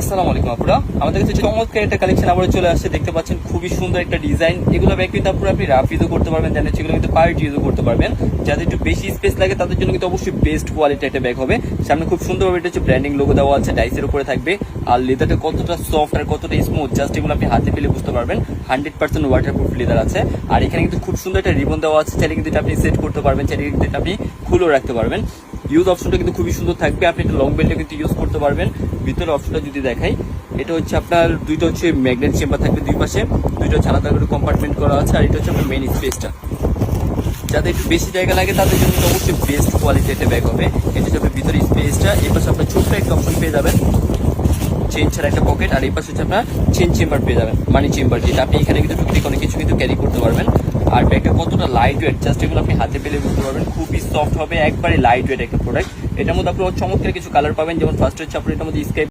আসসালামু আলাইকুম আপুরা, আমাদের কাছে চমৎকার একটা কালেকশন আবার চলে আসছে। দেখতে পাচ্ছেন খুবই সুন্দর একটা ডিজাইন। এগুলো ব্যাগ কিন্তু আপুরা আপনি রাফ ইউজও করতে পারবেন, জানেন এগুলো কিন্তু পার্ট ইউজও করতে পারবেন। যাদের একটু বেশি স্পেস লাগে তাদের জন্য কিন্তু অবশ্যই বেস্ট কোয়ালিটি একটা ব্যাগ হবে। সামনে খুব সুন্দরভাবে এটা হচ্ছে ব্র্যান্ডিং লোগো দেওয়া আছে, ডাইসের উপরে থাকবে। আর লেদারটা কতটা সফট আর কতটা স্মুথ জাস্ট এগুলো আপনি হাতে পেলে বুঝতে পারবেন। 100% ওয়াটারপ্রুফ লেদার আছে। আর এখানে কিন্তু খুব সুন্দর একটা রিবন দেওয়া আছে, চাইলে কিন্তু এটা আপনি সেট করতে পারবেন, চাইলে কিন্তু এটা আপনি খুলেও রাখতে পারবেন। ইউজ অপশনটা কিন্তু খুবই সুন্দর থাকবে, আপনি একটা লং বেল্টে কিন্তু ইউজ করতে পারবেন। ভিতরে অপশনটা যদি দেখাই, এটা হচ্ছে আপনার দুইটা হচ্ছে ম্যাগনেট চেম্বার থাকবে দুই পাশে, দুইটা হচ্ছে আলাদা করে কম্পার্টমেন্ট করা আছে। আর এটা হচ্ছে আপনার মেইন স্পেসটা, যাদের একটু বেশি জায়গা লাগে তাদের জন্য তো অবশ্যই বেস্ট কোয়ালিটি একটা ব্যাগ হবে। এটা হচ্ছে আপনার ভিতরে স্পেসটা, এই পাশে আপনার ছোট্ট একটা অপশন পেয়ে যাবেন, চেন ছাড়া একটা পকেট। আর এই পাশে হচ্ছে আপনার চেন চেম্বার পেয়ে যাবেন, মানি চেম্বার, যেটা আপনি এখানে কিন্তু টুকটিক অনেক কিছু কিন্তু ক্যারি করতে পারবেন। আর ব্যাগটা কতটা লাইট ওয়েট জাস্ট এগুলো আপনি হাতে পেলে বুঝতে পারবেন। খুবই সফট হবে, একবারে লাইট ওয়েট একটা প্রোডাক্ট। এটার মধ্যে আপনি চমৎকার কিছু কালার পাবেন, যেমন ফার্স্ট হচ্ছে আপনার এটার মধ্যে স্কাই